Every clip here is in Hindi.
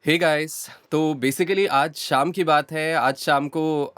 Hey guys. तो बेसिकली आज शाम की बात है। आज शाम को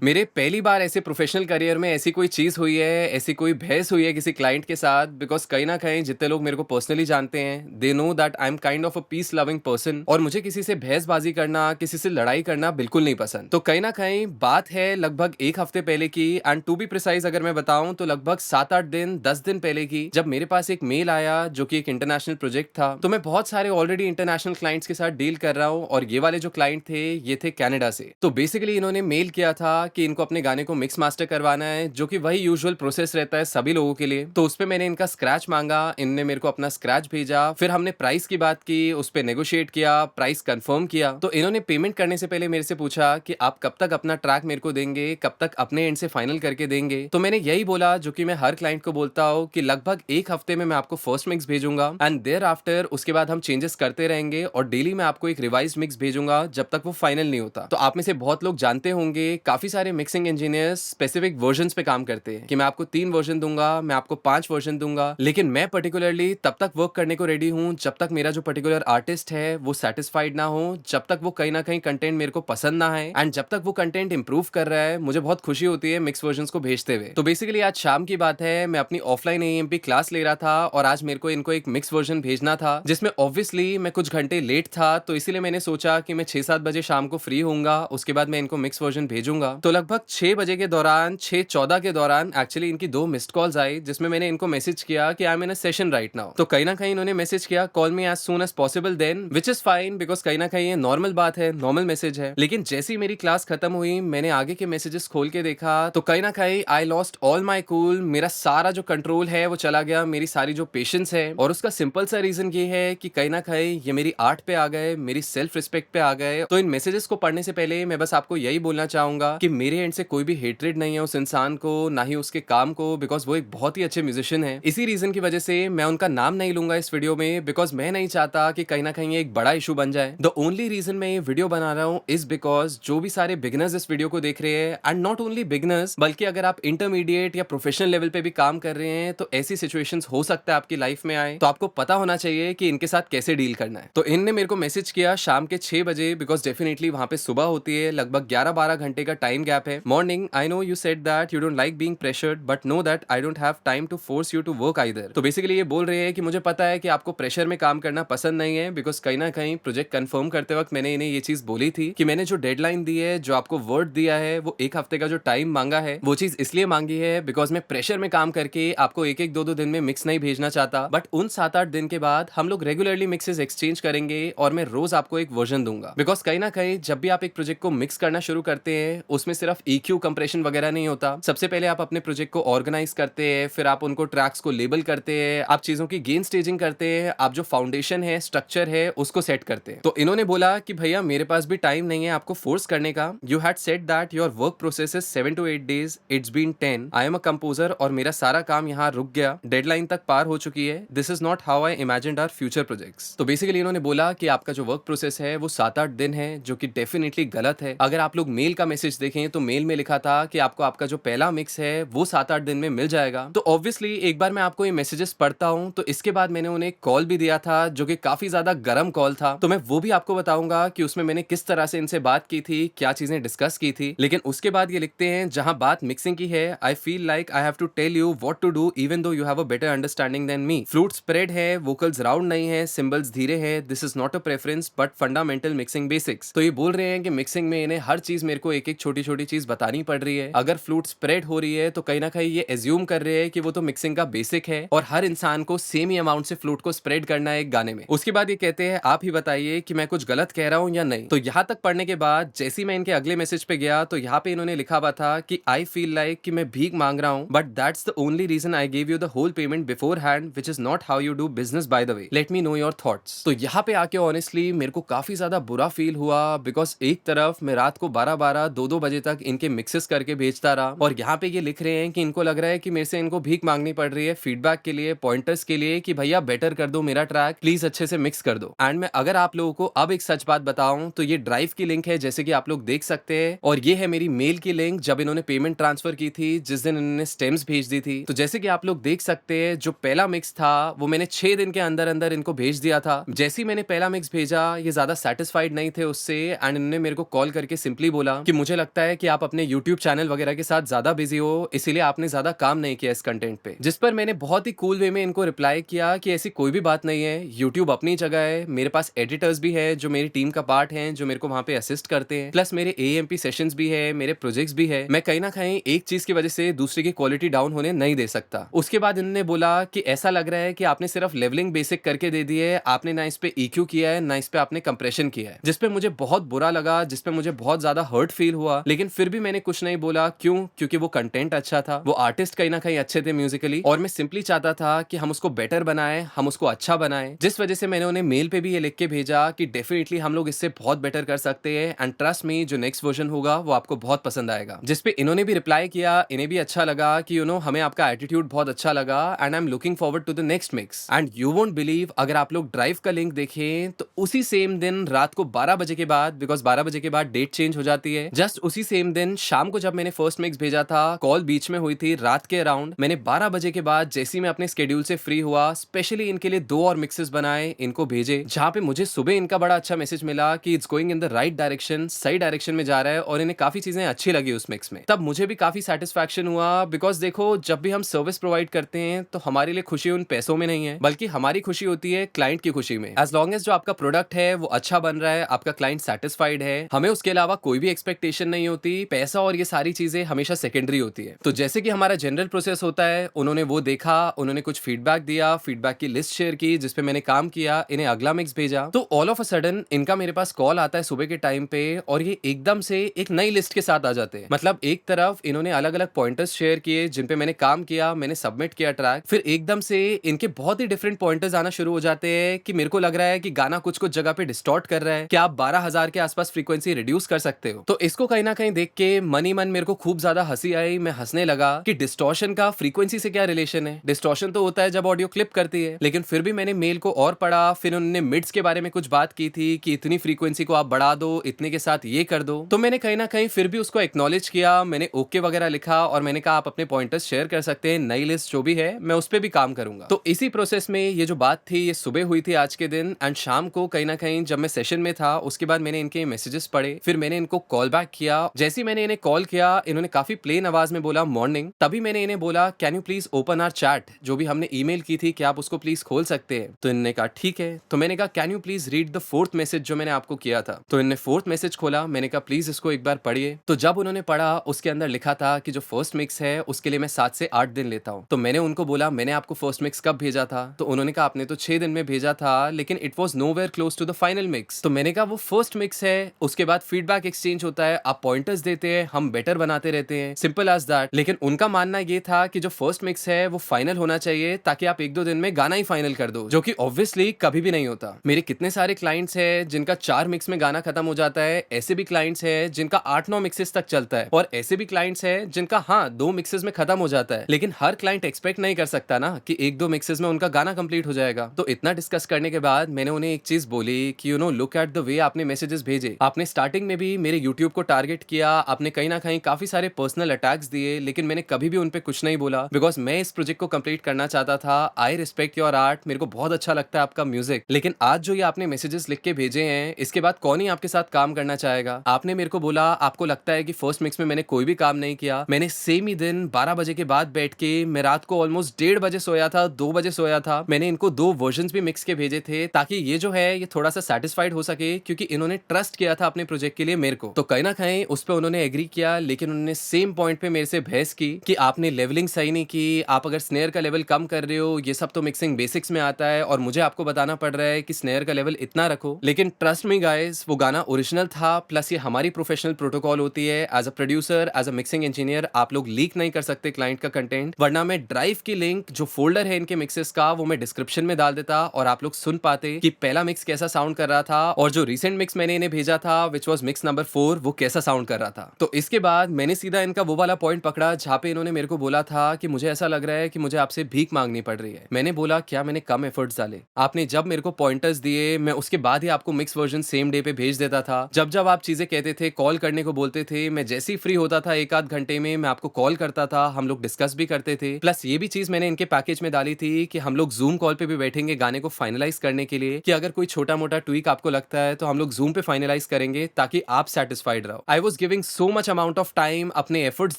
मेरे पहली बार ऐसे प्रोफेशनल करियर में ऐसी कोई चीज़ हुई है, ऐसी कोई बहस हुई है किसी क्लाइंट के साथ। बिकॉज कहीं ना कहीं जितने लोग मेरे को पर्सनली जानते हैं they know that I am kind of a peace loving person, और मुझे किसी से बहसबाजी करना, किसी से लड़ाई करना बिल्कुल नहीं पसंद। तो कहीं ना कहीं बात है लगभग एक हफ्ते पहले की, एंड टू बी प्रिसाइज अगर मैं बताऊं तो लगभग 7-8 दिन 10 दिन पहले की, जब मेरे पास एक मेल आया जो कि एक इंटरनेशनल प्रोजेक्ट था। तो मैं बहुत सारे ऑलरेडी इंटरनेशनल क्लाइंट्स के साथ डील कर रहा हूँ, और ये वाले जो क्लाइंट थे ये थे कनाडा से। तो बेसिकली इन्होंने मेल किया था कि इनको अपने गाने को मिक्स मास्टर करवाना है, जो कि वही यूजुअल प्रोसेस रहता है सभी लोगों के लिए। तो उस पे मैंने इनका स्क्रैच मांगा, इनने मेरे को अपना स्क्रैच भेजा, फिर हमने प्राइस की बात की, उस पे नेगोशिएट किया, प्राइस कंफर्म किया। तो इन्होंने पेमेंट करने से पहले मेरे से पूछा कि आप कब तक अपना ट्रैक मेरे को देंगे, कब तक अपने एंड से फाइनल करके देंगे। तो मैंने यही बोला जो कि मैं हर क्लाइंट को बोलता हूँ कि लगभग एक हफ्ते में मैं आपको फर्स्ट मिक्स भेजूंगा, एंड देयर आफ्टर उसके बाद हम चेंजेस करते रहेंगे, और डेली मैं आपको एक रिवाइज मिक्स भेजूंगा जब तक वो फाइनल नहीं होता। तो आप में से बहुत लोग जानते होंगे काफी सारे मिक्सिंग इंजीनियर्स स्पेसिफिक वर्जन पे काम करते हैं कि मैं आपको 3 वर्जन दूंगा, मैं आपको 5 वर्जन दूंगा। लेकिन मैं पर्टिकुलरली तब तक वर्क करने को रेडी हूं जब तक मेरा जो पर्टिकुलर आर्टिस्ट है वो सेटिस्फाइड ना हो, जब तक वो कहीं ना कहीं कंटेंट मेरे को पसंद ना है, एंड जब तक वो कंटेंट इंप्रूव कर रहा है। मुझे बहुत खुशी होती है मिक्स वर्जन को भेजते हुए। तो बेसिकली आज शाम की बात है, मैं अपनी ऑफलाइन एएमपी क्लास ले रहा था, और आज मेरे को इनको एक मिक्स वर्जन भेजना था, जिसमें ऑब्वियसली मैं कुछ घंटे लेट था। तो इसीलिए मैंने सोचा कि मैं 6-7 बजे शाम को फ्री होऊंगा, उसके बाद मैं इनको मिक्स वर्जन भेजूंगा। तो लगभग 6 बजे के दौरान, 6:14 के दौरान एक्चुअली इनकी 2 मिस्ड कॉल्स आई, जिसमें मैंने इनको मैसेज किया कि I am in a session right now. तो कहीं ना कहीं इन्होंने मैसेज किया call me as soon as possible then, which is fine, because कहीं ना कहीं ये नॉर्मल बात है, नॉर्मल मैसेज है। लेकिन जैसे ही मेरी क्लास खत्म हुई, मैंने आगे के मैसेजेस खोल के देखा, तो कहीं ना कहीं I lost all my cool. मेरा सारा जो कंट्रोल है वो चला गया, मेरी सारी जो पेशेंस है। और उसका सिंपल सा रीजन ये है कि कहीं ना कहीं ये मेरी आर्ट पे आ गए, मेरी सेल्फ रिस्पेक्ट पे आ गए। तो इन मैसेजेस को पढ़ने से पहले मैं बस आपको यही बोलना चाहूंगा कि मेरे एंड से कोई भी हेट्रेड नहीं है उस इंसान को, ना ही उसके काम को, बिकॉज वो एक बहुत ही अच्छे म्यूजिशियन है। इसी रीजन की वजह से मैं उनका नाम नहीं लूंगा इस वीडियो में, बिकॉज मैं नहीं चाहता कि कहीं ना कहीं ये एक बड़ा इशू बन जाए। द ओनली रीजन मैं ये वीडियो बना रहा हूँ इज बिकॉज जो भी सारे बिगनर्स इस वीडियो को देख रहे हैं, एंड नॉट ओनली बिगनर्स, बल्कि अगर आप इंटरमीडिएट या प्रोफेशनल लेवल पे भी काम कर रहे हैं, तो ऐसी सिचुएशंस हो सकता है आपकी लाइफ में आए, तो आपको पता होना चाहिए कि इनके साथ कैसे डील करना है। तो इनने मेरे को मैसेज किया शाम के 6 बजे, बिकॉज डेफिनेटली वहां पे सुबह होती है, लगभग 11-12 घंटे का टाइम गैप है। Morning, I know you said that you don't like being pressured, but know that I don't have time to force you to work either. तो बेसिकली ये बोल रहे हैं कि मुझे पता है कि आपको प्रेशर में काम करना पसंद नहीं है, बिकॉज कहीं ना कहीं प्रोजेक्ट कंफर्म करते वक्त मैंने इन्हें ये चीज बोली थी कि मैंने जो डेडलाइन दी है, जो आपको वर्ड दिया है, वो एक हफ्ते का जो टाइम मांगा है, वो चीज इसलिए मांगी है बिकॉज मैं प्रेशर में काम करके आपको एक एक दो दो दिन में मिक्स नहीं भेजना चाहता। बट उन 7-8 दिन के बाद हम लोग रेगुलरली मिक्सेस एक्सचेंज करेंगे, और मैं रोज आपको एक वर्जन दूंगा। बिकॉज कहीं ना कहीं जब भी आप एक प्रोजेक्ट को मिक्स करना शुरू करते हैं, उसमें सिर्फ EQ कंप्रेशन वगैरह नहीं होता। सबसे पहले आप अपने प्रोजेक्ट को ऑर्गेनाइज करते हैं, फिर आप उनको ट्रैक्स को लेबल करते हैं, आप चीजों की गेन स्टेजिंग करते हैं, आप जो फाउंडेशन है, स्ट्रक्चर है, उसको सेट करते हैं। तो इन्होंने बोला कि भैया मेरे पास भी टाइम नहीं है आपको फोर्स करने का। You had said that your work process is 7 to 8 days, it's been 10। I am a composer, और मेरा सारा काम यहाँ रुक गया, डेडलाइन तक पार हो चुकी है। This is not how I imagined our future projects. तो बेसिकली इन्होंने बोला कि आपका जो वर्क प्रोसेस है वो 7-8 दिन है, जो कि डेफिनेटली गलत है। अगर आप लोग मेल का मैसेज देखें तो मेल में लिखा था कि आपको आपका जो पहला मिक्स है वो 7-8 दिन में मिल जाएगा। तो ऑब्वियसली एक बार मैं आपको ये मैसेजेस पढ़ता हूँ, तो इसके बाद मैंने उन्हें एक कॉल भी दिया था, जो कि काफी ज्यादा गर्म कॉल था। तो मैं वो भी आपको बताऊंगा कि उसमें मैंने किस तरह से इनसे बात की थी, क्या चीजें डिस्कस की थी। लेकिन उसके बाद ये लिखते हैं, जहां बात मिक्सिंग की है, I feel like I have to tell you what to do even though you have a better understanding than me. Flute spread है, वोकल्स राउंड नहीं है, सिंबल्स धीरे है। This is not a preference but fundamental mixing basics. तो ये बोल रहे हैं कि मिक्सिंग में इन्हें हर चीज मेरे को एक एक छोटी छोटी चीज बतानी पड़ रही है। अगर फ्लूट स्प्रेड हो रही है तो कहीं ना कहीं ये एज्यूम कर रहे हैं कि वो तो मिक्सिंग का बेसिक है, और हर इंसान को सेम ही अमाउंट से फ्लूट को स्प्रेड करना है एक गाने में। उसके बाद ये कहते हैं आप ही बताइए कि मैं कुछ गलत कह रहा हूं या नहीं। तो यहाँ तक पढ़ने के बाद जैसे ही मैं इनके अगले मैसेज पे गया, तो यहाँ पे इन्होंने लिखा हुआ था कि आई फील लाइक कि मैं भीख मांग रहा हूँ, but that's the only reason I give you the whole payment beforehand, which is not how you do business by the way. Let me know your thoughts. तो यहाँ पे आके ऑनेस्टली मेरे को काफी ज्यादा बुरा फील हुआ, बिकॉज एक तरफ मैं रात को 12-12, 2-2 बजे तक इनके मिक्सेस करके भेजता रहा, और यहाँ पे ये लिख रहे हैं कि इनको लग रहा है कि मेरे से इनको भीख मांगनी पड़ रही है फीडबैक के लिए, पॉइंटर्स के लिए, कि भैया बेटर कर दो मेरा ट्रैक, प्लीज अच्छे से मिक्स कर दो। एंड मैं अगर आप लोगों को अब एक सच बात बताऊं, तो ये ड्राइव की लिंक है, जैसे कि आप लोग देख सकते हैं, और ये है मेरी मेल की लिंक जब इन्होंने पेमेंट ट्रांसफर की थी, जिस दिन इन्होंने स्टेम्स भेज दी थी। तो जैसे कि आप लोग देख सकते हैं, जो पहला मिक्स था वो मैंने 6 दिन के अंदर अंदर इनको भेज दिया था। जैसे ही मैंने पहला मिक्स भेजा, ये ज़्यादा सैटिस्फाइड नहीं थे उससे एंड इन्होंने मेरे को कॉल करके सिंपली बोला कि मुझे लगता है कि आप अपने यूट्यूब चैनल वगैरह के साथ ज़्यादा बिजी हो, इसीलिए आपने ज़्यादा काम नहीं किया इस कंटेंट पे। जिस पर मैंने बहुत ही कूल वे में इनको रिप्लाई किया कि ऐसी कोई भी बात नहीं है, यूट्यूब अपनी जगह है, मेरे पास एडिटर्स भी है जो मेरी टीम का पार्ट है, जो मेरे को वहाँ पे असिस्ट करते हैं, प्लस मेरे AMP सेशंस भी है, मेरे प्रोजेक्ट्स भी है। मैं कहीं ना कहीं एक चीज की वजह से दूसरे की क्वालिटी डाउन होने नहीं दे सकता। उसके बाद इन्होंने बोला कि ऐसा लग रहा है कि आपने सिर्फ लेवलिंग बेसिक करके दे दी है, आपने ना इस पे EQ किया है, ना इस पे आपने कंप्रेशन किया है, जिसपे मुझे बहुत बुरा लगा, जिसपे मुझे बहुत ज्यादा हर्ट फील हुआ। लेकिन फिर भी मैंने कुछ नहीं बोला। क्यों? क्योंकि वो कंटेंट अच्छा था, वो आर्टिस्ट कहीं ना कहीं अच्छे थे म्यूजिकली, और मैं सिंपली चाहता था कि हम उसको बेटर बनाए, हम उसको अच्छा बनाए। जिस वजह से मैंने उन्हें मेल पे भी ये लिख के भेजा कि डेफिनेटली हम लोग इससे बहुत बेटर कर सकते हैं एंड ट्रस्ट मी, जो नेक्स्ट वर्जन होगा वो आपको बहुत पसंद आएगा। जिसपे इन्होंने भी रिप्लाई किया, इन्हें भी अच्छा लगा कि हमें आपका एटीट्यूड बहुत अच्छा लगा and I am looking forward to the next mix. And you won't believe, अगर आप लोग ड्राइव का लिंक देखें तो उसी सेम दिन रात को 12 बजे के बाद, बिकॉज 12 बजे के बाद डेट चेंज हो जाती है, जस्ट उसी सेम दिन शाम को जब मैंने फर्स्ट मिक्स भेजा था, कॉल बीच में हुई थी रात के अराउंड, मैंने 12 बजे के बाद जैसे ही मैं अपने स्केड्यूल से फ्री हुआ, स्पेशली इनके लिए 2 और मिक्सेस बनाए, इनको भेजे, जहां पे मुझे सुबह इनका बड़ा अच्छा मैसेज मिला कि it's going in the right direction, सही डायरेक्शन में जा रहा है और इन्हें काफी चीजें अच्छी लगी उस मिक्स में। तब मुझे भी काफी सेटिस्फैक्शन हुआ, बिकॉज देखो जब भी हम सर्विस प्रोवाइड करते हैं तो हमारे लिए खुशी उन पैसों में नहीं है, बल्कि हमारी खुशी होती है क्लाइंट की खुशी में। एज लॉन्ग एज जो आपका प्रोडक्ट है वो अच्छा बन रहा है, आपका क्लाइंट सेटिस्फाइड है, हमें उसके अलावा कोई भी एक्सपेक्टेशन नहीं होती। पैसा और ये सारी चीजें हमेशा सेकेंडरी होती है। तो जैसे कि हमारा जनरल प्रोसेस होता है, उन्होंने वो देखा, उन्होंने कुछ फीडबैक दिया, फीडबैक की लिस्ट शेयर की जिसपे मैंने काम किया, इन्हें अगला मिक्स भेजा। तो ऑल ऑफ अ सडन इनका मेरे पास कॉल आता है सुबह के टाइम पे और ये एकदम से एक नई लिस्ट के साथ आ जाते हैं। मतलब एक तरफ इन्होंने अलग अलग पॉइंटर्स शेयर किए जिन पे मैंने काम किया, मैंने सबमिट किया ट्रैक, फिर एकदम से इनके बहुत ही डिफरेंट पॉइंटर्स आना शुरू हो जाते हैं कि मेरे को लग रहा है कि गाना कुछ कुछ जगह पे डिस्टॉर्ट कर रहा है, कि आप 12,000 के आसपास फ्रीक्वेंसी रिड्यूस कर सकते हो। तो इसको कहीं ना कहीं देख के मन ही मन मेरे को खूब ज्यादा हंसी आई। मैं हंसने लगा कि डिस्टॉर्शन का फ्रीक्वेंसी से क्या रिलेशन है। डिस्टॉर्शन तो होता है जब ऑडियो क्लिप करती है, लेकिन फिर भी मैंने मेल को और पढ़ा, फिर उन्होंने मिड्स के बारे में कुछ बात की थी कि इतनी फ्रीक्वेंसी को आप बढ़ा दो, इतने के साथ ये कर दो। तो मैंने कहीं ना कहीं फिर भी उसको एक्नॉलेज किया, मैंने ओके वगैरह लिखा और मैंने कहा आप अपने पॉइंटर्स शेयर कर सकते हैं, नई लिस्ट जो भी है मैं उस पर भी काम करूंगा। तो इसी प्रोसेस में ये जो बात थी ये सुबह हुई थी आज के दिन, एंड शाम को कहीं ना कहीं जब मैं सेशन में था उसके बाद मैंने इनके मैसेजेस पढ़े, फिर मैंने इनको कॉल बैक किया। जैसे ही मैंने इन्हें कॉल किया, इन्होंने काफी प्लेन आवाज में बोला मॉर्निंग। तभी मैंने इन्हें बोला can you please open our chat, जो भी हमने ईमेल की थी, क्या आप उसको प्लीज खोल सकते हैं? तो इन्होंने कहा ठीक है। तो मैंने कहा can you please read the 4th message जो मैंने आपको किया था। तो इन्होंने 4th मैसेज खोला, मैंने कहा प्लीज इसको एक बार पढ़िए। तो जब उन्होंने पढ़ा उसके अंदर लिखा था कि जो फर्स्ट मिक्स है उसके लिए मैं 7 से 8 दिन लेता हूँ। तो मैंने उनको बोला मैंने आपको फर्स्ट मिक्स कब भेजा था? तो उन्होंने कहा आपने तो 6 दिन में भेजा था, लेकिन it was nowhere close to the final mix. तो मैंने कहा वो फर्स्ट मिक्स है, उसके बाद फीडबैक एक्सचेंज होता है, आप पॉइंटर्स देते हैं, हम बेटर बनाते रहते हैं, सिंपल एज दैट। लेकिन उनका मानना ये था कि जो फर्स्ट मिक्स है वो फाइनल होना चाहिए ताकि आप 1-2 दिन में गाना ही फाइनल कर दो, जो कि ऑब्वियसली कभी भी नहीं होता। मेरे कितने सारे क्लाइंट्स हैं जिनका 4 मिक्स में गाना खत्म हो जाता है, ऐसे भी क्लाइंट्स हैं जिनका 8-9 मिक्सेस तक चलता है, और ऐसे भी क्लाइंट्स हैं जिनका 2 मिक्सेस में खत्म हो जाता है। लेकिन हर क्लाइंट एक्सपेक्ट नहीं कर सकता ना कि 1-2 मिक्सेस में उनका गाना कंप्लीट हो जाएगा। तो इतना डिस्कस करने के बाद मैंने उन्हें एक चीज बोली कि लुक एट द वे आपने मैसेजेस भेजे, आपने स्टार्टिंग में भी मेरे यूट्यूब को टारगेट किया, आपने कहीं ना कहीं काफी सारे पर्सनल अटैक्स दिए, लेकिन मैंने कभी भी उन पे कुछ नहीं बोला, बिकॉज मैं इस प्रोजेक्ट को कंप्लीट करना चाहता था। आई रिस्पेक्ट योर आर्ट, मेरे को बहुत अच्छा लगता है आपका म्यूजिक, लेकिन आज जो ये आपने मैसेजेस लिख के भेजे हैं, इसके बाद कौन ही आपके साथ काम करना चाहेगा? आपने मेरे को बोला आपको लगता है कि फर्स्ट मिक्स में मैंने कोई भी काम नहीं किया। मैंने सेम ही दिन 12 बजे के बाद बैठ के, मैं रात को ऑलमोस्ट 1:30 बजे सोया था, 2 बजे सोया था, मैंने इनको 2 वर्जन भी मिक्स के भेजे थे ताकि ये जो है ये थोड़ा सा सेटिस्फाइड हो सके, क्योंकि इन्होंने ट्रस्ट किया था अपने प्रोजेक्ट के लिए मेरे को। तो कहीं ना कहीं उस पर उन्होंने एग्री किया, लेकिन उन्होंने सेम पॉइंट पे मेरे से बहस की कि आपने लेवलिंग सही नहीं की, आप अगर स्नेयर का लेवल कम कर रहे हो, ये सब तो मिक्सिंग बेसिक्स में आता है और मुझे आपको बताना पड़ रहा है कि स्नेयर का लेवल इतना रखो। लेकिन ट्रस्ट मी गाइस, वो गाना ओरिजिनल था, प्लस ये हमारी प्रोफेशनल प्रोटोकॉल होती है as a producer, as a mixing engineer, आप लोग लीक नहीं कर सकते क्लाइंट का कंटेंट, वरना मैं ड्राइव की लिंक जो फोल्डर है इनके मिक्सेस का वो मैं डिस्क्रिप्शन में डाल देता और आप लोग सुन पाते कि पहला मिक्स कैसा साउंड कर रहा था और जो रिसेंट मिक्स मैंने इन्हें भेजा था विच वाज मिक्स नंबर 4 वो कैसा साउंड कर रहा था। तो इसके बाद मैंने सीधा इनका वो वाला पॉइंट पकड़ा जहाँ पे इन्होंने मेरे को बोला था कि मुझे ऐसा लग रहा है कि मुझे आपसे भीख मांगनी पड़ रही है। मैंने बोला क्या मैंने कम एफर्ट्स डाले? आपने जब मेरे को पॉइंटर्स दिए मैं उसके बाद ही आपको मिक्स वर्जन सेम डे पे भेज देता था। जब जब आप चीजें कहते थे, कॉल करने को बोलते थे, मैं जैसे ही फ्री होता था 1-8 घंटे में मैं आपको कॉल करता था, हम लोग डिस्कस भी करते थे। प्लस ये भी चीज मैंने इनके पैकेज में डाली थी कि हम लोग जूम कॉल पे भी बैठेंगे गाने को फाइनलाइज करने के लिए, कि अगर कोई छोटा छोटा मोटा ट्वीक आपको लगता है तो हम लोग जूम पे फाइनलाइज करेंगे ताकि आप सेटिस्फाइड रहो। I was giving so much amount of time, अपने एफर्ट्स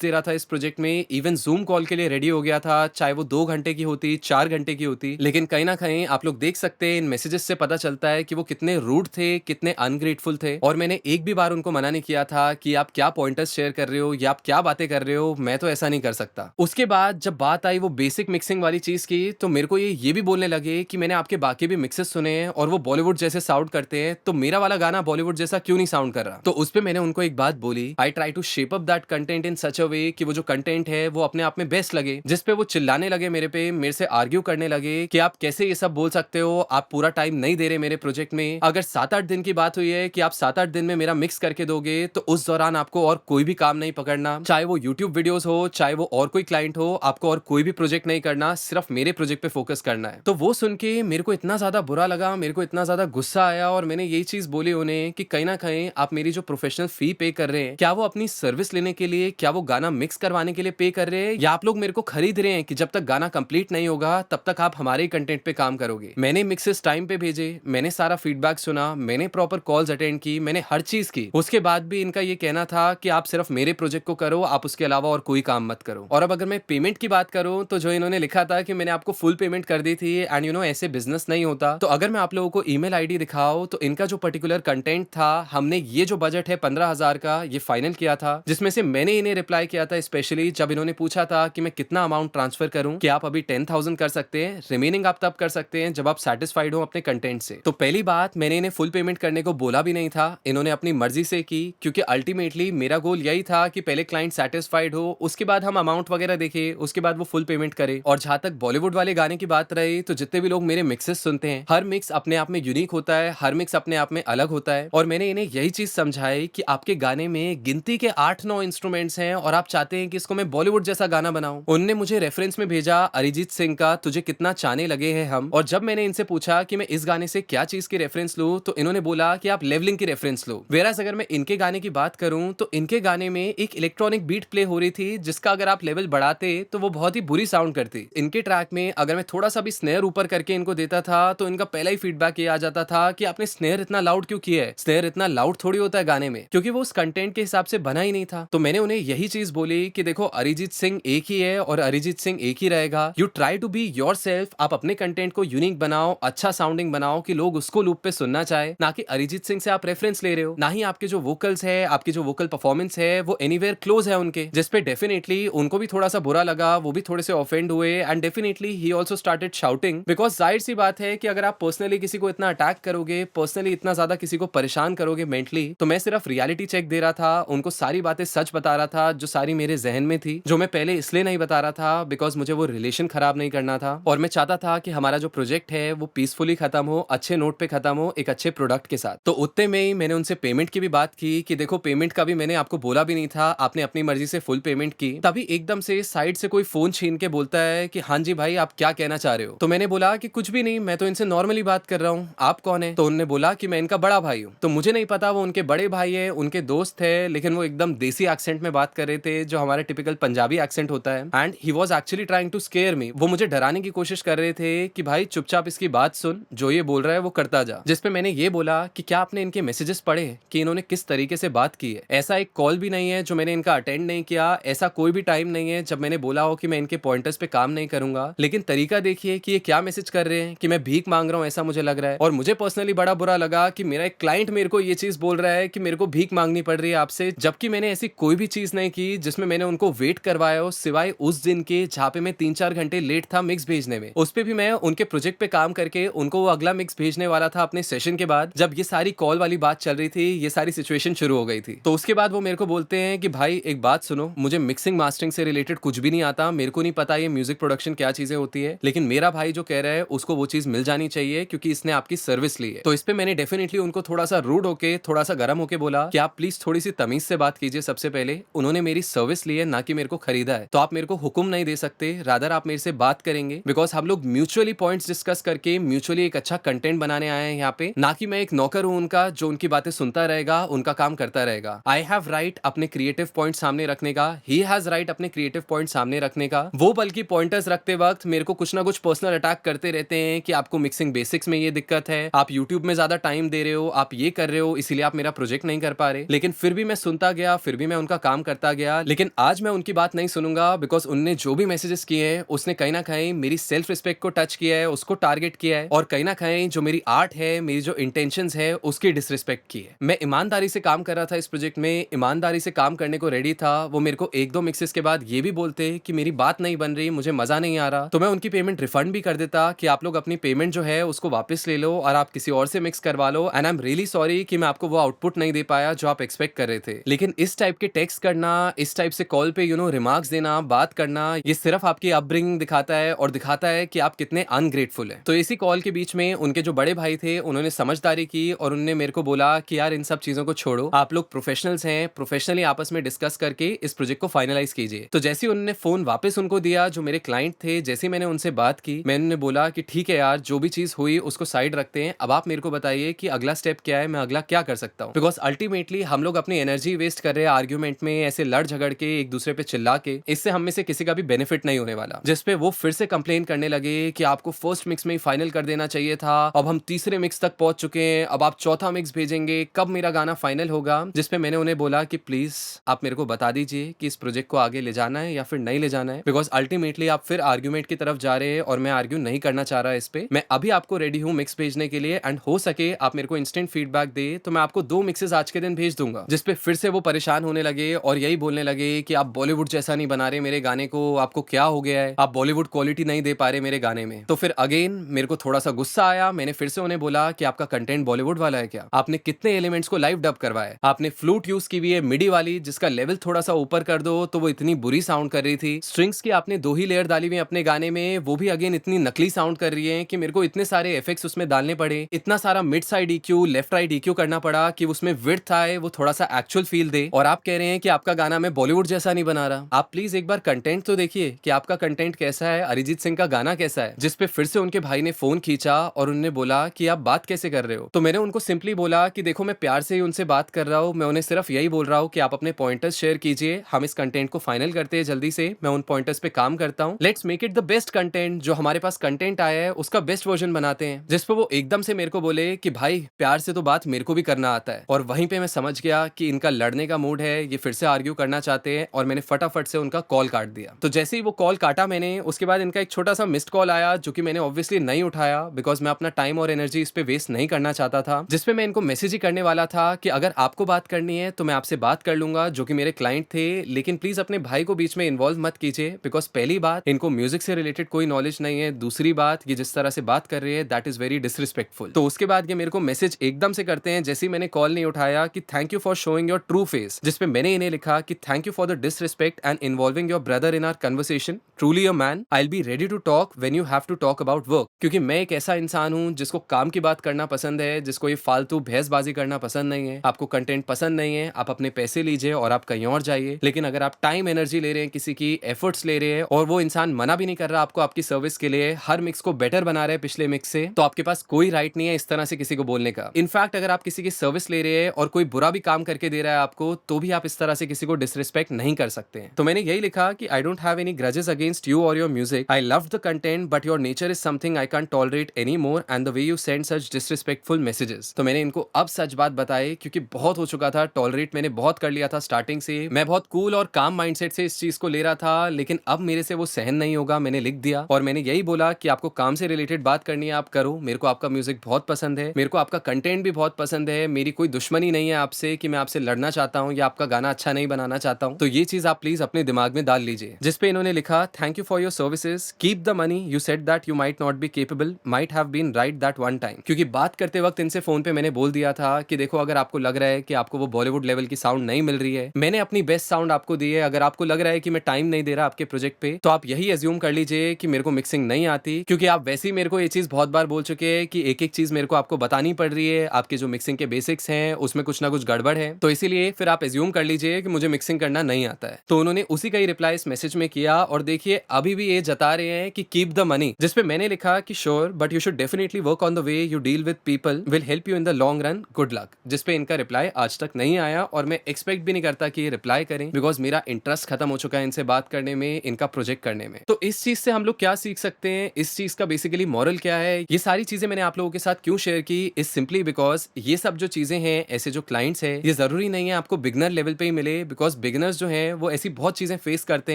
दे रहा था इस प्रोजेक्ट में, इवन जूम कॉल के लिए रेडी हो गया था, चाहे वो 2 घंटे की होती 4 घंटे की होती। लेकिन कहीं ना कहीं आप लोग देख सकते हैं इन मैसेजेस से पता चलता है कि वो कितने रूड थे, कितने अनग्रेटफुल थे। और मैंने एक भी बार उनको मना नहीं किया था कि आप क्या पॉइंटर्स शेयर कर रहे हो या आप क्या बातें कर रहे हो, मैं तो ऐसा नहीं कर सकता। उसके बाद जब बात आई वो बेसिक मिक्सिंग वाली चीज की, तो मेरे को ये भी बोलने लगे कि मैंने आपके बाकी भी मिक्सेस सुने हैं और वो बॉलीवुड जैसे साउंड करते हैं, तो मेरा वाला गाना बॉलीवुड जैसा क्यों नहीं साउंड कर रहा। तो उस पे मैंने उनको एक बात बोली, I try to shape up that content in such a way कि वो जो कंटेंट है वो अपने आप में बेस्ट लगे। जिस पे वो चिल्लाने लगे मेरे पे, मेरे से आर्ग्यू करने लगे कि आप कैसे ये सब बोल सकते हो, आप पूरा टाइम नहीं दे रहे मेरे प्रोजेक्ट में। अगर 7-8 दिन की बात हुई है कि आप 7-8 दिन में मेरा मिक्स करके दोगे, तो उस दौरान आपको और कोई भी काम नहीं पकड़ना, चाहे वो यूट्यूब वीडियोस हो, चाहे वो और कोई क्लाइंट हो, आपको और कोई भी प्रोजेक्ट नहीं करना, सिर्फ मेरे प्रोजेक्ट पे फोकस करना है। तो वो सुन के मेरे को इतना ज्यादा बुरा लगा, मेरे को इतना ज्यादा गुस्सा आया, और मैंने यही चीज बोली उन्हें कि कहीं ना कहीं आप मेरी जो प्रोफेशनल फी पे कर रहे हैं, क्या वो अपनी सर्विस लेने के लिए, क्या वो गाना मिक्स करवाने के लिए पे कर रहे हैं, या आप लोग मेरे को खरीद रहे हैं कि जब तक गाना कंप्लीट नहीं होगा तब तक आप हमारे ही कंटेंट पे काम करोगे। मैंने मिक्सेस टाइम पे भेजे, मैंने सारा फीडबैक सुना, मैंने प्रॉपर कॉल्स अटेंड की, मैंने हर चीज की। उसके बाद भी इनका ये कहना था कि आप सिर्फ मेरे प्रोजेक्ट को करो, आप उसके अलावा और कोई काम मत करो। और अब अगर मैं पेमेंट की बात करूं, तो जो इन्होंने लिखा था कि मैंने आपको फुल पेमेंट कर दी थी एंड ऐसे बिजनेस नहीं होता, तो अगर मैं आप लोगों को ईमेल आईडी दिखाऊं, तो इनका जो पर्टिकुलर कंटेंट था, हमने ये जो बजट है 15,000 का, ये फाइनल किया था, जिसमें से मैंने इन्हें रिप्लाई किया था स्पेशली जब इन्होंने पूछा था कि मैं कितना अमाउंट ट्रांसफर करूं, कि आप अभी 10,000 कर सकते हैं, रिमेनिंग आप तब कर सकते हैं जब आप सेटिस्फाइड हो अपने कंटेंट से। तो पहली बात, मैंने इन्हें फुल पेमेंट करने को बोला भी नहीं था, इन्होंने अपनी मर्जी से की, क्योंकि अल्टीमेटली मेरा गोल यही था कि पहले क्लाइंट सेटिस्फाइड हो, उसके बाद हम अमाउंट वगैरह देखें, उसके बाद वो फुल पेमेंट करे। और जहां तक बॉलीवुड वाले गाने की बात रही, तो जितने भी लोग मेरे मिक्सेस सुनते हैं, हर मिक्स अपने आप में यूनिक होता है, हर मिक्स अपने आप में अलग होता है। और मैंने इन्हें यही चीज समझाई कि आपके गाने में गिनती के 8-9 इंस्ट्रूमेंट्स हैं और आप चाहते हैं कि इसको मैं बॉलीवुड जैसा गाना बनाऊं। उन्होंने मुझे रेफरेंस में भेजा अरिजीत सिंह का तुझे कितना चाहने लगे हैं हम, और जब मैंने इनसे पूछा कि मैं इस गाने से क्या चीज की रेफरेंस लूं, तो इन्होंने बोला कि आप लेवलिंग की रेफरेंस लो। वेरास अगर मैं इनके गाने की बात करूं, तो इनके गाने में एक इलेक्ट्रॉनिक बीट प्ले हो रही थी, जिसका अगर आप लेवल बढ़ाते तो वो बहुत ही बुरी साउंड करती। इनके ट्रैक में अगर मैं थोड़ा सा भी स्नेयर ऊपर करके इनको देता था, तो इनका पहला ही फीडबैक ये आ जाता था कि आपने स्नेयर इतना लाउड क्यों किया है, स्नेयर इतना लाउड थोड़ी होता है गाने में, क्योंकि वो उस कंटेंट के हिसाब से बना ही नहीं था। तो मैंने उन्हें यही चीज बोली कि देखो, अरिजीत सिंह एक ही है और अरिजीत सिंह एक ही रहेगा। You try to be yourself, आप अपने कंटेंट को यूनिक बनाओ, अच्छा साउंडिंग बनाओ कि लोग उसको लूप पे सुनना चाहे, ना कि अरिजीत सिंह से आप रेफरेंस ले रहे हो। ना ही आपके जो वोकल्स है, आपकी जो वोकल परफॉर्मेंस है, वो एनीवेयर क्लोज है उनके, जिसपे डेफिनेटली उनको भी थोड़ा सा बुरा लगा, वो भी थोड़े से ऑफेंड हुए, and definitely he also started shouting. Because जाहिर सी बात है कि अगर आप पर्सनली किसी को इतना अटैक करोगे, पर्सनली इतना ज्यादा किसी को परेशान करोगे मेंटली, तो मैं सिर्फ रियलिटी चेक दे रहा था, उनको सारी बातें सच बता रहा था जो सारी मेरे जहन में थी, जो मैं पहले इसलिए नहीं बता रहा था बिकॉज मुझे वो रिलेशन खराब नहीं करना था, और मैं चाहता था कि हमारा जो प्रोजेक्ट है वो पीसफुली खत्म हो, अच्छे नोट पे खत्म हो, एक अच्छे प्रोडक्ट के साथ। तो उतने में ही मैंने उनसे पेमेंट की भी बात की कि देखो, पेमेंट का भी मैंने आपको बोला भी नहीं था, आपने अपनी मर्जी से फुल पेमेंट की। तभी एकदम से साइड से कोई फोन छीन के बोलता है कि हाँ जी भाई, आप क्या कहना चाह रहे हो। तो मैंने बोला कि कुछ भी नहीं, मैं तो इनसे नॉर्मली बात कर रहा हूँ, आप कौन है। तो उन्होंने बोला कि मैं इनका बड़ा भाई हूँ। तो मुझे नहीं पता वो उनके बड़े भाई है, उनके दोस्त है, लेकिन वो एकदम देसी एक्सेंट में बात कर रहे थे, जो हमारे टिपिकल पंजाबी एक्सेंट होता है, and he was actually trying to scare me. वो मुझे डराने की कोशिश कर रहे थे कि भाई चुपचाप इसकी बात सुन, जो ये बोल रहा है वो करता जा। जिसपे मैंने ये बोला कि क्या आपने इनके मैसेजेस पढ़े कि इन्होंने किस तरीके से बात की है। ऐसा एक कॉल भी नहीं है जो मैंने इनका अटेंड नहीं किया, ऐसा कोई भी टाइम नहीं है जब मैंने बोला हो कि मैं इनके पॉइंटर्स पे काम नहीं करूंगा। लेकिन तरीका देखिए कि ये क्या मैसेज कर रहे हैं कि मैं भीख मांग रहा हूं, ऐसा मुझे लग रहा है। और मुझे पर्सनली बड़ा बुरा लगा कि मेरा एक क्लाइंट मेरे को ये चीज बोल रहा है कि मेरे को भीख मांगनी पड़ रही है आपसे, जबकि मैंने ऐसी कोई भी चीज नहीं की जिसमें मैंने उनको वेट करवाया हो, सिवाय उस दिन के जहाँ पे मैं 3-4 घंटे लेट था मिक्स भेजने में। उस पे भी मैं उनके प्रोजेक्ट पे काम करके उनको वो अगला मिक्स भेजने वाला था अपने सेशन के बाद, जब ये सारी कॉल वाली बात चल रही थी, ये सारी सिचुएशन शुरू हो गई थी। तो उसके बाद वो मेरे को बोलते हैं कि भाई एक बात सुनो, मुझे मिक्सिंग मास्टरिंग से रिलेटेड कुछ भी नहीं आता, मेरे को नहीं पता ये म्यूजिक प्रोडक्शन क्या चीजें होती है, लेकिन मेरा भाई जो कह रहा है उसको वो चीज मिल जानी चाहिए क्योंकि इसने आपकी सर्विस ली है। तो इस पे मैंने डेफिनेटली उनको थोड़ा सा रूड होके, थोड़ा सा गर्म होके बोला कि आप प्लीज थोड़ी सी तमीज से बात कीजिए। सबसे पहले उन्होंने मेरी सर्विस ली है, ना कि मेरे को खरीदा है, तो आप मेरे को हुक्म नहीं दे सकते, रादर आप मेरे से बात करेंगे, बिकॉज हम लोग म्यूचुअली पॉइंट्स डिस्कस करके म्यूचुअली एक अच्छा कंटेंट बनाने आए हैं यहाँ पे, ना कि मैं एक नौकर हूं उनका जो उनकी बातें सुनता रहेगा, उनका काम करता रहेगा। आई हैव राइट अपने क्रिएटिव पॉइंट सामने रखने का, ही हैज राइट अपने क्रिएटिव पॉइंट सामने रखने का। वो बल्कि पॉइंटर्स रखते वक्त मेरे को कुछ ना कुछ पर्सनल अटैक करते रहते हैं कि आपको मिक्सिंग बेसिक्स में ये दिक्कत है, है, आप यूट्यूब में ज्यादा टाइम दे रहे हो, आप ये कर रहे हो, इसीलिए आप मेरा प्रोजेक्ट नहीं कर पा रहे। लेकिन फिर भी मैं सुनता गया, फिर भी मैं उनका काम करता गया। लेकिन आज मैं उनकी बात नहीं सुनूंगा, बिकॉज उनने जो भी मैसेजेस किए हैं उसने कहीं ना कहीं मेरी सेल्फ रिस्पेक्ट को टच किया है, उसको टारगेट किया है, और कहीं ना कहीं जो मेरी आर्ट है, मेरी जो इंटेंशंस है, उसकी डिसरिस्पेक्ट की है। मैं ईमानदारी से काम कर रहा था इस प्रोजेक्ट में, ईमानदारी से काम करने को रेडी था। वो मेरे को एक दो मिक्सेस के बाद ये भी बोलते कि मेरी बात नहीं बन रही, मुझे मजा नहीं आ रहा, तो मैं उनकी पेमेंट रिफंड भी कर देता कि आप लोग अपनी पेमेंट जो है उसको वापस ले लो और आप किसी और से मिक्स करवा लो। And I am really sorry कि मैं आपको वो आउटपुट नहीं दे पाया जो आप एक्सपेक्ट कर रहे थे। लेकिन इस टाइप के टेक्स्ट करना, इस टाइप से कॉल पे रिमार्क्स देना, बात करना, ये सिर्फ आपकी अपब्रिंगिंग दिखाता है और दिखाता है कि आप कितने अनग्रेटफुल हैं। तो इसी कॉल के बीच में उनके जो बड़े भाई थे उन्होंने समझदारी की और उन्होंने मेरे को बोला कि यार इन सब चीजों को छोड़ो, आप लोग प्रोफेशनल्स हैं, प्रोफेशनली आपस में डिस्कस करके इस प्रोजेक्ट को फाइनलाइज कीजिए। तो जैसे उन्होंने फोन वापस उनको दिया जो मेरे क्लाइंट थे, जैसे मैंने उनसे बात की, मैंने बोला कि ठीक है यार, जो भी चीज हुई उसको साइड रखते हैं, अब आप मेरे को बताइए कि अगला स्टेप क्या है, मैं अगला क्या कर सकता हूँ। बिकॉज अल्टीमेटली हम लोग अपनी एनर्जी वेस्ट कर रहे हैं आर्ग्यूमेंट में, ऐसे लड़ झगड़ के एक दूसरे पे चिल्ला के, इससे हम में से किसी का भी बेनिफिट नहीं होने वाला। जिसपे वो फिर से कंप्लेन करने लगे कि आपको फर्स्ट मिक्स में ही फाइनल कर देना चाहिए था, अब हम तीसरे मिक्स तक पहुंच चुके हैं, अब आप चौथा मिक्स भेजेंगे, कब मेरा गाना फाइनल होगा। जिसपे मैंने उन्हें बोला कि प्लीज आप मेरे को बता दीजिए कि इस प्रोजेक्ट को आगे ले जाना है या फिर नहीं ले जाना है, बिकॉज अल्टीमेटली आप फिर आर्ग्यूमेंट की तरफ जा रहे हैं और मैं आर्ग्यू नहीं करना चाह रहा इस पे। मैं अभी आपको रेडी हूँ मिक्स भेजने के लिए, एंड हो सके आप मेरे को इंस्टेंट फीडबैक दे तो मैं आपको 2 मिक्सेस आज के दिन भेज दूंगा। जिसपे फिर से वो परेशान होने लगे और यही बोलने लगे कि आप बॉलीवुड जैसा नहीं बना रहे मेरे गाने को, आपको क्या हो गया है, आप बॉलीवुड क्वालिटी नहीं दे पा रहे मेरे गाने में। तो फिर अगेन मेरे को थोड़ा सा गुस्सा आया, मैंने फिर से उन्हें बोला कि आपका कंटेंट बॉलीवुड वाला है क्या, आपने कितने एलिमेंट्स को लाइव डब करवाया, आपने फ्लूट यूज की हुई है मिडी वाली जिसका लेवल थोड़ा सा ऊपर कर दो तो वो इतनी बुरी साउंड कर रही थी, स्ट्रिंग्स की आपने 2 ही लेयर डाली हुई अपने गाने में, वो भी अगेन इतनी नकली साउंड कर रही है कि मेरे को इतने सारे इफेक्ट्स उसमें डालने पड़े, इतना सारा mid side EQ, left right EQ करना पड़ा कि उसमें विड्थ आए, वो थोड़ा सा एक्चुअल फील दे, और आप कह रहे हैं कि आपका गाना मैं बॉलीवुड जैसा नहीं बना रहा। आप प्लीज एक बार कंटेंट तो देखिए कि आपका कंटेंट कैसा है, अरिजीत सिंह का गाना कैसा है। जिसपे फिर से उनके भाई ने फोन खींचा और उन्होंने बोला कि आप बात कैसे कर रहे हो। तो मैंने उनको सिंपली बोला कि देखो मैं प्यार से ही उनसे बात कर रहा हूँ, मैं उन्हें सिर्फ यही बोल रहा हूँ कि आप अपने पॉइंटर्स शेयर कीजिए, हम इस कंटेंट को फाइनल करते हैं जल्दी से, मैं उन पॉइंटर्स पे काम करता हूँ, let's make it the best content, जो हमारे पास कंटेंट आया है उसका बेस्ट वर्जन बनाते हैं। जिसपे वो एकदम से मेरे को बोले कि भाई प्यार से तो बात मेरे को भी करना आता है, और वहीं पे मैं समझ गया कि इनका लड़ने का मूड है, ये फिर से आर्ग्यू करना चाहते हैं, और मैंने फटाफट से उनका कॉल काट दिया। तो जैसे ही वो कॉल काटा मैंने, उसके बाद इनका एक छोटा सा मिस्ड कॉल आया जो कि मैंने ऑब्वियसली नहीं उठाया, बिकॉज मैं अपना टाइम और एनर्जी इस पे वेस्ट नहीं करना चाहता था। जिसपे मैं इनको मैसेज ही करने वाला था कि अगर आपको बात करनी है तो मैं आपसे बात कर लूंगा, जो कि मेरे क्लाइंट थे, लेकिन प्लीज अपने भाई को बीच में इन्वॉल्व मत कीजिए, बिकॉज पहली बात इनको म्यूजिक से रिलेटेड कोई नॉलेज नहीं है, दूसरी बात ये जिस तरह से बात कर रही है दैट इज वेरी डिसरिस्पेक्टफुल। तो उसके बाद ये मेरे को मैसेज एकदम से करते हैं जैसे ही मैंने कॉल नहीं उठाया कि thank you for showing your true face, जिसपे मैंने इन्हें लिखा कि thank you for the disrespect and involving your brother in our conversation, truly a man, I will be ready to talk when you have to talk about work. क्योंकि मैं एक ऐसा इंसान हूं जिसको काम की बात करना पसंद है, जिसको ये फालतू बहसबाजी करना पसंद नहीं है। आपको कंटेंट पसंद नहीं है, आप अपने पैसे लीजिए और आप कहीं और जाइए, लेकिन अगर आप टाइम एनर्जी ले रहे हैं, किसी की एफर्ट्स ले रहे हैं, और वो इंसान मना भी नहीं कर रहा आपको आपकी सर्विस के लिए, हर मिक्स को बेटर बना रहे हैं पिछले मिक्स से, तो आपके पास कोई राइट नहीं है इस तरह से किसी को बोलने का। इनफैक्ट अगर आप किसी की सर्विस ले रहे हैं और कोई बुरा भी काम करके दे रहा है आपको, तो भी आप इस तरह से किसी को डिसरिस्पेक्ट नहीं कर सकते हैं। तो मैंने यही लिखा कि I don't have any grudges against you और your music, I love the content but your nature is something I can't tolerate any more and the way you send such disrespectful messages. तो मैंने इनको अब सच बात बताई, क्योंकि बहुत हो चुका था, टॉलरेट मैंने बहुत कर लिया था स्टार्टिंग से, मैं बहुत कूल और काम माइंडसेट से इस चीज को ले रहा था, लेकिन अब मेरे से वो सहन नहीं होगा। मैंने लिख दिया और मैंने यही बोला कि आपको काम से रिलेटेड बात करनी है आप करो, मेरे को आपका म्यूजिक बहुत पसंद है, मेरे को आपका कंटेंट भी बहुत पसंद है, मेरी कोई दुश्मनी नहीं है आपसे कि मैं आपसे लड़ना चाहता हूँ या आपका गाना अच्छा नहीं बनाना चाहता हूँ। तो ये चीज आप प्लीज अपने दिमाग में डाल लीजिए। जिसपे इन्होंने लिखा thank you for your services, keep the money, you said that you might not be capable, might have been right that one time. क्योंकि बात करते वक्त इनसे फोन पे मैंने बोल दिया था कि देखो अगर आपको लग रहा है कि आपको वो बॉलीवुड लेवल की साउंड नहीं मिल रही है, मैंने अपनी बेस्ट साउंड आपको दी है, अगर आपको लग रहा है कि मैं टाइम नहीं दे रहा आपके प्रोजेक्ट पे, तो आप यही एज्यूम कर लीजिए कि मेरे को मिक्सिंग नहीं आती, क्योंकि आप वैसे ही मेरे को ये चीज बहुत बार बोल चुके हैं कि एक एक चीज मेरे को आपको बतानी पड़ रही है, आपके जो मिक्सिंग के बेसिक्स हैं उसमें कुछ ना कुछ गड़बड़ है, तो इसीलिए फिर आप एज्यूम कर लीजिए कि मुझे मिक्सिंग करना नहीं आता है। तो उन्होंने उसी का ही रिप्लाई इस मैसेज में किया, और देखिए अभी भी ये जता रहे हैं कि कीप द मनी, जिसपे मैंने लिखा कि sure but you should definitely work on the way you deal with people, will help you in the long run, good luck. जिसपे इनका रिप्लाई आज तक नहीं आया, और मैं एक्सपेक्ट भी नहीं करता कि ये रिप्लाई करें, बिकॉज मेरा इंटरेस्ट खत्म हो चुका है इनसे बात करने में, इनका प्रोजेक्ट करने में। तो इस चीज से हम लोग क्या सीख सकते हैं, इस चीज का बेसिकली मॉरल क्या है, ये सारी चीजें मैंने आप आप लोगों के साथ क्यों शेयर की इज सिंपली बिकॉज ये सब जो चीजें हैं, ऐसे जो क्लाइंट्स हैं, ये जरूरी नहीं है आपको बिगनर लेवल पे ही मिले, बिकॉज बिगनर्स जो हैं वो ऐसी बहुत चीजें फेस करते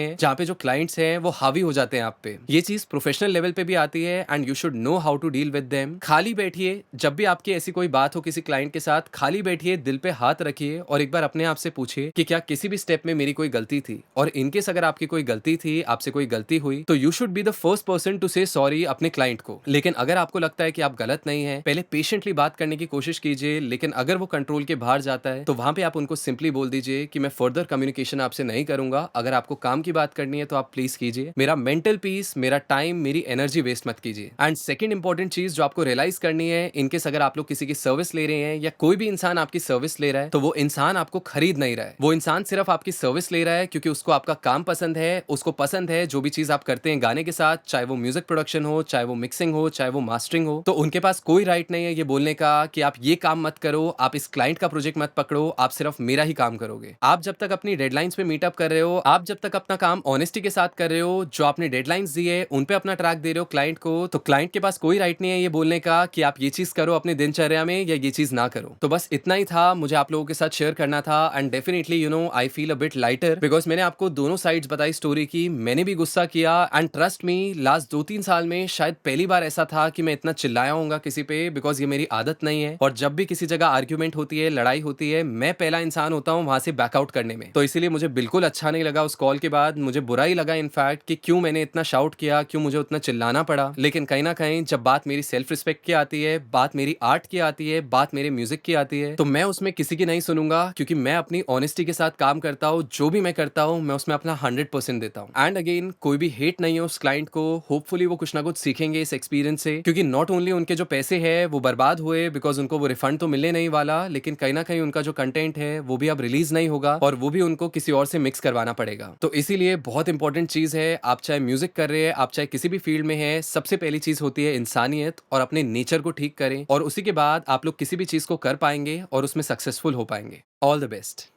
हैं जहाँ पे जो क्लाइंट्स हैं वो हावी हो जाते हैं आप पे। ये चीज प्रोफेशनल लेवल पे भी आती है and you should know how to deal with them. खाली बैठिए, जब भी आपकी ऐसी कोई बात हो किसी क्लाइंट के साथ, खाली बैठिए, दिल पे हाथ रखिए और एक बार अपने आप से पूछिए कि क्या किसी भी स्टेप में मेरी कोई गलती थी, और इनकेस अगर आपकी कोई गलती थी, आपसे कोई गलती हुई, तो you should be the first person to say sorry अपने क्लाइंट को। लेकिन अगर आपको लगता है कि आप गलत नहीं है, पहले पेशेंटली बात करने की कोशिश कीजिए, लेकिन अगर वो कंट्रोल के बाहर जाता है तो वहां पे आप उनको सिंपली बोल दीजिए कि मैं फर्दर कम्युनिकेशन आपसे नहीं करूंगा, अगर आपको काम की बात करनी है तो आप प्लीज कीजिए, मेरा मेंटल पीस, मेरा टाइम, मेरी एनर्जी वेस्ट मत कीजिए। एंड सेकंड इंपॉर्टेंट चीज जो आपको रियलाइज करनी है, इनकेस अगर आप लोग किसी की सर्विस ले रहे हैं या कोई भी इंसान आपकी सर्विस ले रहा है, तो वो इंसान आपको खरीद नहीं रहा है, वो इंसान सिर्फ आपकी सर्विस ले रहा है क्योंकि उसको आपका काम पसंद है, उसको पसंद है जो भी चीज आप करते हैं गाने के साथ, चाहे वो म्यूजिक प्रोडक्शन हो, चाहे वो मिक्सिंग हो, चाहे वो मास्टरिंग हो। तो उनके पास कोई राइट नहीं है ये बोलने का कि आप ये काम मत करो, आप इस क्लाइंट का प्रोजेक्ट मत पकड़ो, आप सिर्फ मेरा ही काम करोगे। आप जब तक अपनी डेडलाइंस पे मीटअप कर रहे हो, आप जब तक अपना काम ऑनेस्टी के साथ कर रहे हो, जो आपने डेडलाइंस दी है उन पे अपना ट्रैक दे रहे हो क्लाइंट को, तो क्लाइंट के पास कोई राइट नहीं है ये बोलने का कि आप ये चीज करो अपने दिनचर्या में या ये चीज ना करो। तो बस इतना ही था, मुझे आप लोगों के साथ शेयर करना था। And definitely I feel a bit lighter because मैंने आपको दोनों साइड्स बताई स्टोरी की, मैंने भी गुस्सा किया एंड ट्रस्ट मी लास्ट 2-3 साल में शायद पहली बार ऐसा था कि मैं इतना चिल्लाया होऊंगा किसी पे, बिकॉज ये मेरी आदत नहीं है। और जब भी किसी जगह आर्ग्यूमेंट होती है, लड़ाई होती है, मैं पहला इंसान होता हूँ वहां से बैकआउट करने में। तो इसीलिए मुझे बिल्कुल अच्छा नहीं लगा उस कॉल के बाद, मुझे बुरा ही लगा इनफैक्ट कि क्यों मैंने इतना शाउट किया, क्यों मुझे उतना चिल्लाना पड़ा। लेकिन कहीं ना कहीं जब बात मेरी सेल्फ रिस्पेक्ट की आती है, बात मेरी आर्ट की आती है, बात मेरे म्यूजिक की आती है, तो मैं उसमें किसी की नहीं सुनूंगा, क्योंकि मैं अपनी ऑनेस्टी के साथ काम करता हूँ। जो भी मैं करता हूँ मैं उसमें अपना 100% देता हूँ। एंड अगेन कोई भी हेट नहीं है उस क्लाइंट को, होपफुली वो कुछ ना कुछ सीखेंगे इस एक्सपीरियंस से, क्योंकि नॉट ओनली उनके जो पैसे हैं वो बर्बाद हुए बिकॉज उनको वो रिफंड तो मिलने नहीं वाला, लेकिन कहीं ना कहीं उनका जो कंटेंट है वो भी अब रिलीज नहीं होगा और वो भी उनको किसी और से मिक्स करवाना पड़ेगा। तो इसीलिए बहुत इंपॉर्टेंट चीज है, आप चाहे म्यूजिक कर रहे हैं, आप चाहे किसी भी फील्ड में है, सबसे पहली चीज होती है इंसानियत और अपने नेचर को ठीक करें, और उसी के बाद आप लोग किसी भी चीज को कर पाएंगे और उसमें सक्सेसफुल हो पाएंगे। All the best.